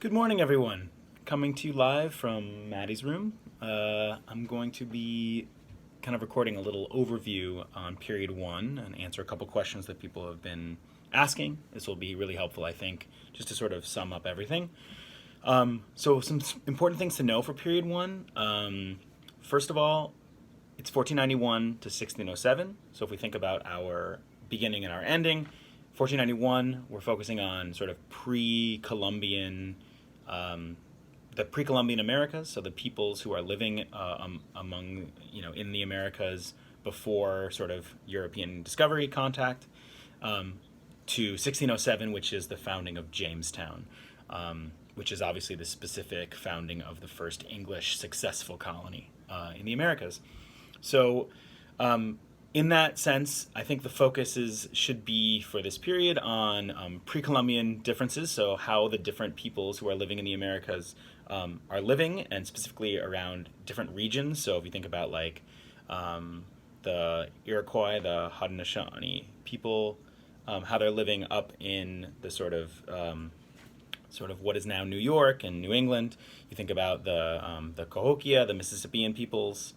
Good morning, everyone. Coming to you live from Maddie's room. I'm going to be kind of recording a little overview on period one and answer a couple questions that people have been asking. This will be really helpful, I think, just to sort of sum up everything. So some important things to know for period one. First of all, it's 1491 to 1607. So if we think about our beginning and our ending, 1491, we're focusing on sort of pre-Columbian, the pre-Columbian Americas, so the peoples who are living among, in the Americas before sort of European discovery contact, to 1607, which is the founding of Jamestown, which is obviously the specific founding of the first English successful colony in the Americas. So in that sense, I think the focus should be for this period on pre-Columbian differences, so how the different peoples who are living in the Americas are living, and specifically around different regions. So if you think about like the Iroquois, the Haudenosaunee people, how they're living up in the sort of what is now New York and New England. You think about the Cahokia, the Mississippian peoples.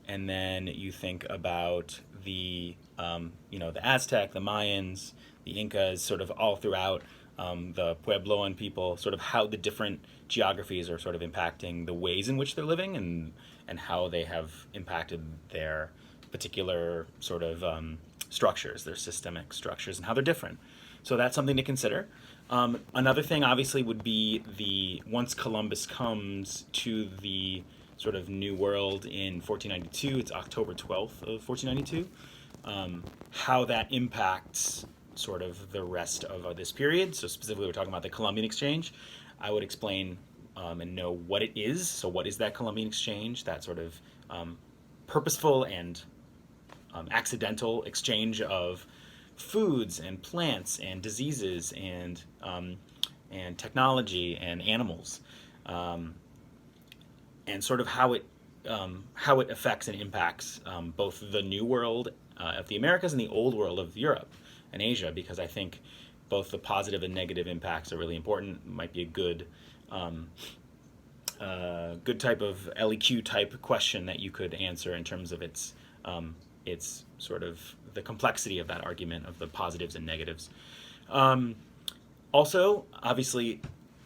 And then you think about the Aztec, the Mayans, the Incas, sort of all throughout the Puebloan people, sort of how the different geographies are sort of impacting the ways in which they're living and how they have impacted their particular sort of structures, their systemic structures, and how they're different. So that's something to consider. Another thing, obviously, would be once Columbus comes to the sort of New World in 1492, it's October 12th of 1492, how that impacts sort of the rest of this period. So specifically we're talking about the Columbian Exchange. I would explain and know what it is. So what is that Columbian Exchange, that sort of purposeful and accidental exchange of foods and plants and diseases and technology and animals. And sort of how it affects and impacts both the New World of the Americas and the Old World of Europe and Asia, because I think both the positive and negative impacts are really important. It might be a good type of LEQ type question that you could answer in terms of its sort of the complexity of that argument of the positives and negatives. Also, obviously,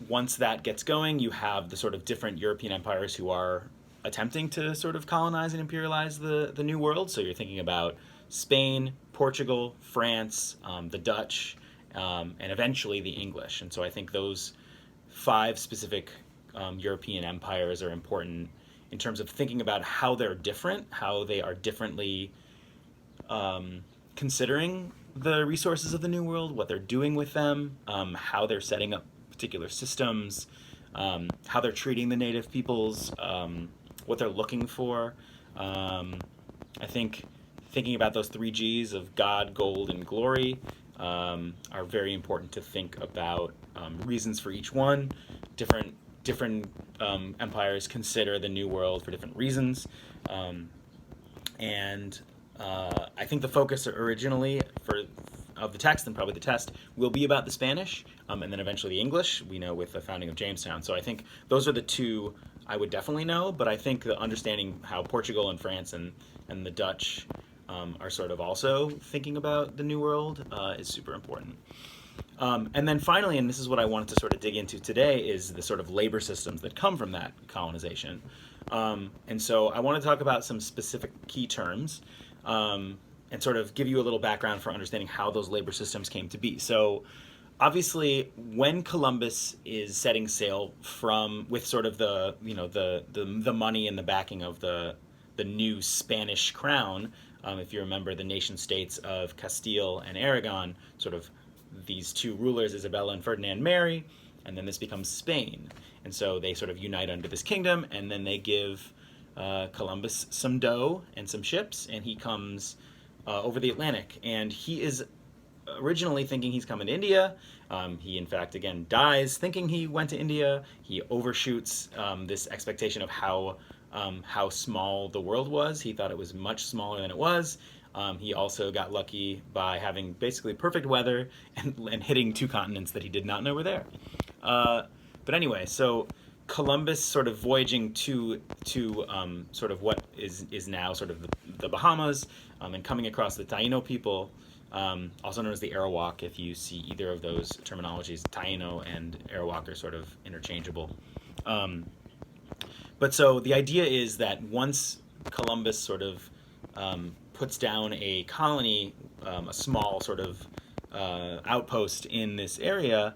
once that gets going, you have the sort of different European empires who are attempting to sort of colonize and imperialize the New World. So you're thinking about Spain, Portugal, France, the Dutch, and eventually the English. And so I think those 5 specific European empires are important in terms of thinking about how they're different, how they are differently considering the resources of the New World, what they're doing with them, how they're setting up particular systems, how they're treating the native peoples, what they're looking for. I think thinking about those 3 Gs of God, gold, and glory are very important to think about reasons for each one. Different empires consider the New World for different reasons. And I think the focus originally of the text, and probably the test, will be about the Spanish, and then eventually the English, we know with the founding of Jamestown. So I think those are the 2 I would definitely know, but I think the understanding how Portugal and France and the Dutch are sort of also thinking about the New World is super important. And then finally, and this is what I wanted to sort of dig into today, is the sort of labor systems that come from that colonization. And so I want to talk about some specific key terms, and sort of give you a little background for understanding how those labor systems came to be. So obviously, when Columbus is setting sail with sort of the money and the backing of the new Spanish crown, if you remember the nation states of Castile and Aragon, sort of these 2 rulers, Isabella and Ferdinand, marry, and then this becomes Spain. And so they sort of unite under this kingdom, and then they give Columbus some dough and some ships, and he comes over the Atlantic, and he is originally thinking he's coming to India. He, in fact, again, dies thinking he went to India. He overshoots this expectation of how small the world was. He thought it was much smaller than it was. He also got lucky by having basically perfect weather and hitting 2 continents that he did not know were there. But anyway, so Columbus sort of voyaging to sort of what is now sort of the Bahamas, and coming across the Taino people, also known as the Arawak. If you see either of those terminologies, Taino and Arawak are sort of interchangeable. But so the idea is that once Columbus sort of puts down a colony, a small sort of outpost in this area,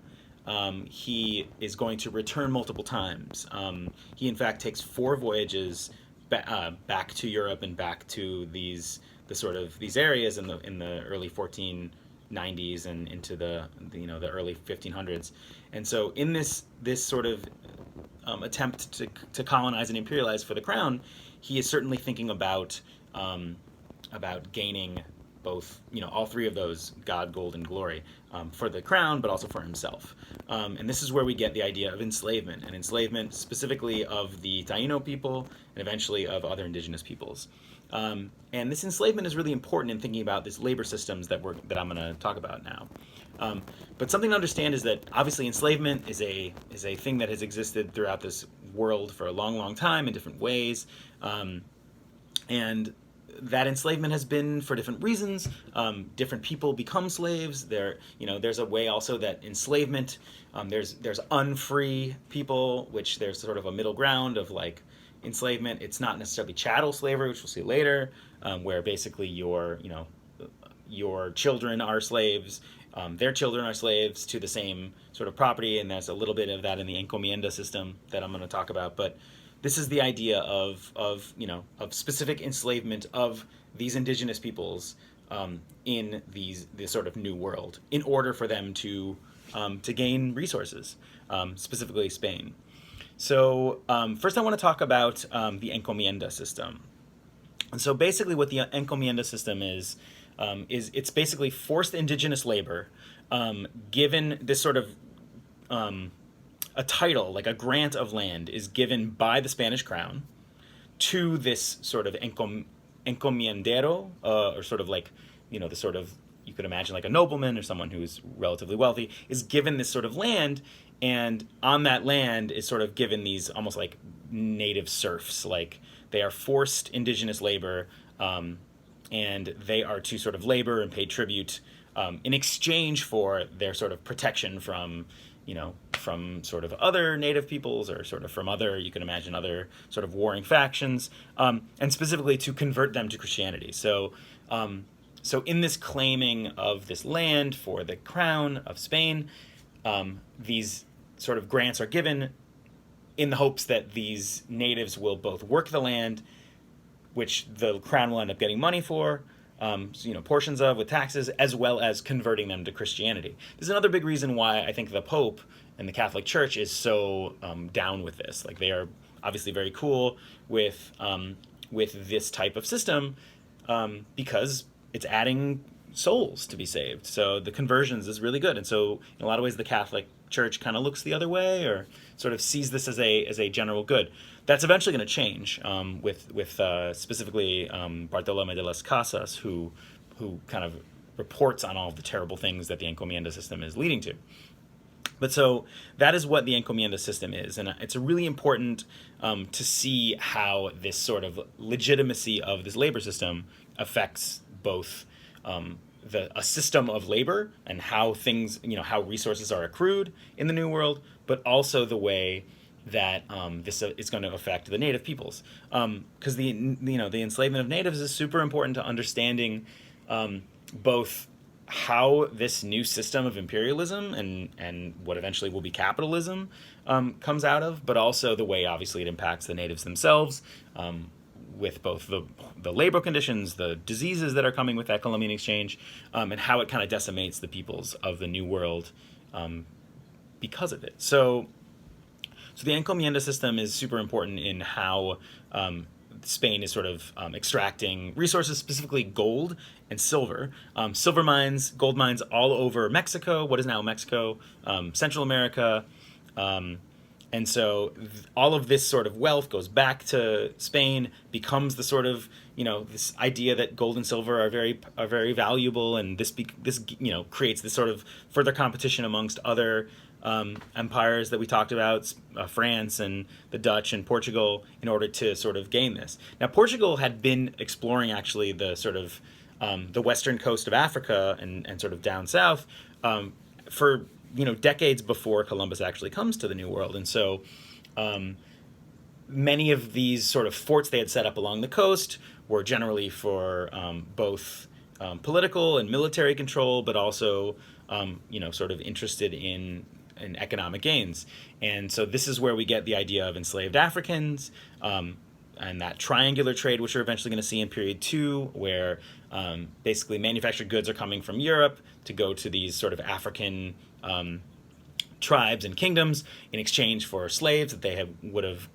he is going to return multiple times. He in fact takes 4 voyages back to Europe and back to these areas in the early 1490s and into the early 1500s. And so in this sort of attempt to colonize and imperialize for the crown, he is certainly thinking about gaining both, all 3 of those, God, gold, and glory, for the crown, but also for himself. And this is where we get the idea of enslavement, and enslavement specifically of the Taino people and eventually of other indigenous peoples. And this enslavement is really important in thinking about these labor systems that I'm going to talk about now. But something to understand is that obviously enslavement is a thing that has existed throughout this world for a long, long time in different ways, and that enslavement has been for different reasons. Different people become slaves. There's a way also that enslavement, there's unfree people, which there's sort of a middle ground of like enslavement. It's not necessarily chattel slavery, which we'll see later, where basically your children are slaves, their children are slaves to the same sort of property, and there's a little bit of that in the Encomienda System that I'm going to talk about. But this is the idea of specific enslavement of these indigenous peoples in this sort of new world, in order for them to gain resources, specifically Spain. So first I want to talk about the Encomienda System. And so basically what the Encomienda System is it's basically forced indigenous labor given this sort of a title, like a grant of land, is given by the Spanish crown to this sort of encomiendero, or sort of like, the sort of, you could imagine like a nobleman or someone who's relatively wealthy, is given this sort of land, and on that land is sort of given these almost like native serfs, like they are forced indigenous labor, and they are to sort of labor and pay tribute in exchange for their sort of protection from sort of other native peoples, or sort of from other, you can imagine other sort of warring factions, and specifically to convert them to Christianity. So in this claiming of this land for the crown of Spain, these sort of grants are given in the hopes that these natives will both work the land, which the crown will end up getting money for, portions of with taxes, as well as converting them to Christianity. This is another big reason why I think the Pope and the Catholic Church is so down with this. Like, they are obviously very cool with this type of system, because it's adding souls to be saved. So the conversions is really good. And so in a lot of ways the Catholic Church kind of looks the other way, or sort of sees this as a general good. That's eventually going to change with specifically Bartolome de las Casas, who kind of reports on all the terrible things that the Encomienda System is leading to. But so that is what the Encomienda System is, and it's really important to see how this sort of legitimacy of this labor system affects both a system of labor and how things, how resources are accrued in the New World, but also the way that this is going to affect the native peoples, because the enslavement of natives is super important to understanding both how this new system of imperialism and what eventually will be capitalism comes out of, but also the way obviously it impacts the natives themselves, with both the labor conditions, the diseases that are coming with that Columbian Exchange, and how it kind of decimates the peoples of the New World because of it. So the Encomienda System is super important in how Spain is sort of extracting resources, specifically gold and silver. Silver mines, gold mines all over Mexico, what is now Mexico, Central America. And so all of this sort of wealth goes back to Spain, becomes the sort of, this idea that gold and silver are very valuable, and this creates this sort of further competition amongst other empires that we talked about, France and the Dutch and Portugal, in order to sort of gain this. Now, Portugal had been exploring actually the sort of the western coast of Africa and sort of down south for decades before Columbus actually comes to the New World, and so many of these sort of forts they had set up along the coast were generally for both political and military control, but also sort of interested in economic gains. And so this is where we get the idea of enslaved Africans and that triangular trade, which we're eventually going to see in period 2, where basically manufactured goods are coming from Europe to go to these sort of African tribes and kingdoms in exchange for slaves that they would have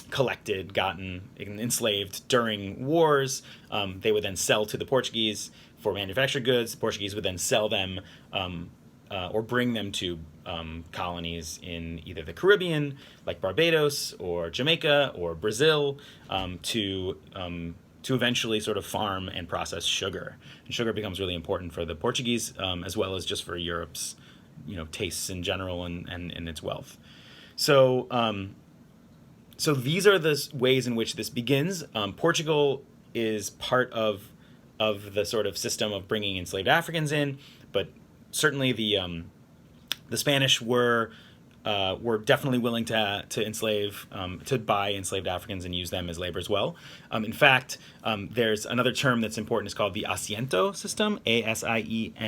collected, gotten enslaved during wars. They would then sell to the Portuguese for manufactured goods. The Portuguese would then sell them or bring them to colonies in either the Caribbean, like Barbados or Jamaica or Brazil, to eventually sort of farm and process sugar. And sugar becomes really important for the Portuguese, as well as just for Europe's tastes in general and its wealth. So so these are the ways in which this begins. Portugal is part of the sort of system of bringing enslaved Africans in, but certainly the Spanish were definitely willing to enslave, to buy enslaved Africans and use them as labor as well. In fact, there's another term that's important. It's called the Asiento System, Asiento.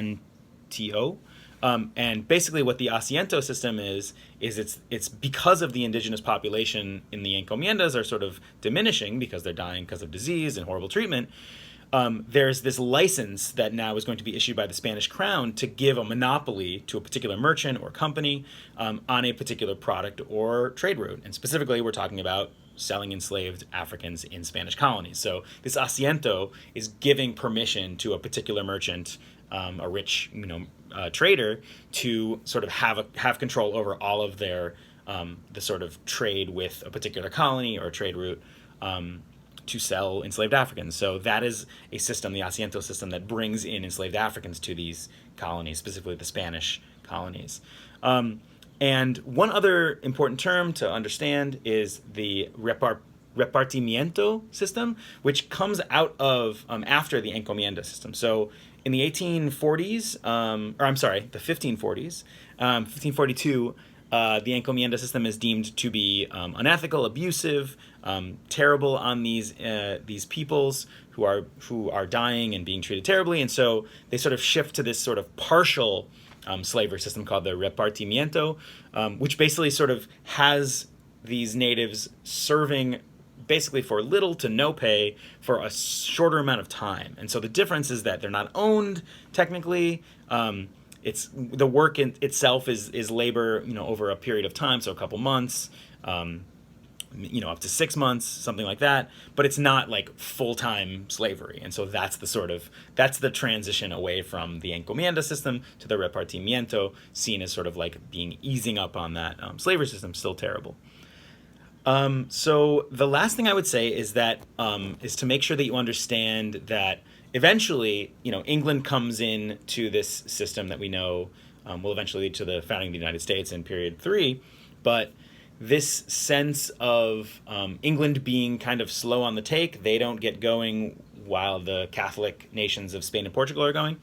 And basically what the Asiento system is it's because of the indigenous population in the encomiendas are sort of diminishing because they're dying because of disease and horrible treatment. There's this license that now is going to be issued by the Spanish crown to give a monopoly to a particular merchant or company on a particular product or trade route. And specifically, we're talking about selling enslaved Africans in Spanish colonies. So this asiento is giving permission to a particular merchant, a rich trader, to sort of have control over all of their the sort of trade with a particular colony or trade route to sell enslaved Africans. So that is a system, the Asiento system, that brings in enslaved Africans to these colonies, specifically the Spanish colonies. And one other important term to understand is the repartimiento system, which comes out of after the Encomienda system. So in the 1840s, the 1540s, 1542, the Encomienda system is deemed to be unethical, abusive, terrible on these peoples who are dying and being treated terribly, and so they sort of shift to this sort of partial slavery system called the repartimiento, which basically sort of has these natives serving basically for little to no pay for a shorter amount of time. And so the difference is that they're not owned technically. It's the work itself is labor, over a period of time, so a couple months, up to 6 months, something like that. But it's not like full-time slavery, and so that's the transition away from the encomienda system to the repartimiento, seen as sort of like being easing up on that slavery system, still terrible. So the last thing I would say is that is to make sure that you understand that eventually, England comes in to this system that we know will eventually lead to the founding of the United States in period 3. But this sense of England being kind of slow on the take, they don't get going while the Catholic nations of Spain and Portugal are going,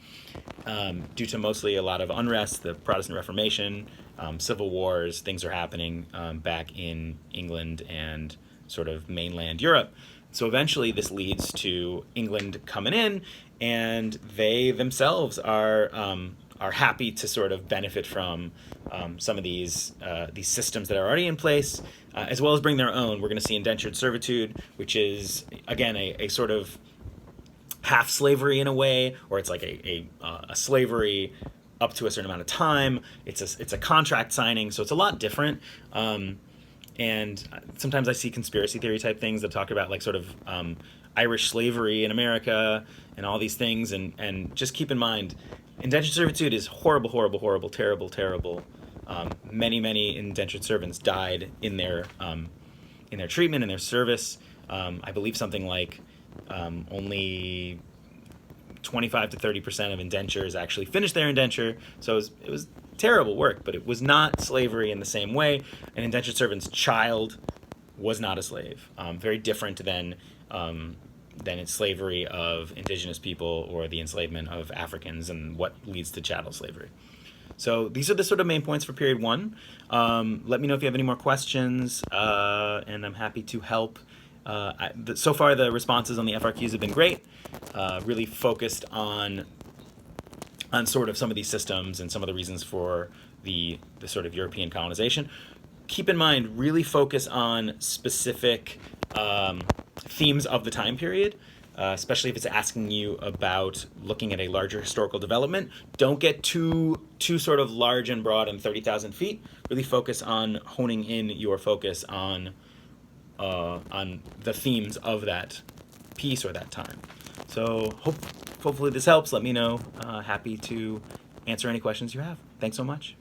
due to mostly a lot of unrest, the Protestant Reformation, civil wars, things are happening back in England and sort of mainland Europe. So eventually this leads to England coming in, and they themselves are happy to sort of benefit from some of these systems that are already in place, as well as bring their own. We're going to see Indentured Servitude, which is, again, a sort of half slavery in a way, or it's like a slavery up to a certain amount of time. It's a contract signing, so it's a lot different. And sometimes I see conspiracy theory type things that talk about like sort of Irish slavery in America and all these things. And just keep in mind, indentured servitude is horrible, horrible, horrible, terrible, terrible. Many indentured servants died in their treatment, in their service. I believe something like only 25 to 30% of indentures actually finished their indenture. So it was terrible work, but it was not slavery in the same way. An indentured servant's child was not a slave. Very different than its slavery of indigenous people or the enslavement of Africans and what leads to chattel slavery. So these are the sort of main points for period one. Let me know if you have any more questions, and I'm happy to help. So far, the responses on the FRQs have been great. Really focused on sort of some of these systems and some of the reasons for the sort of European colonization. Keep in mind, really focus on specific themes of the time period, especially if it's asking you about looking at a larger historical development. Don't get too sort of large and broad and 30,000 feet. Really focus on honing in your focus on the themes of that piece or that time. So hopefully this helps. Let me know. Happy to answer any questions you have. Thanks so much.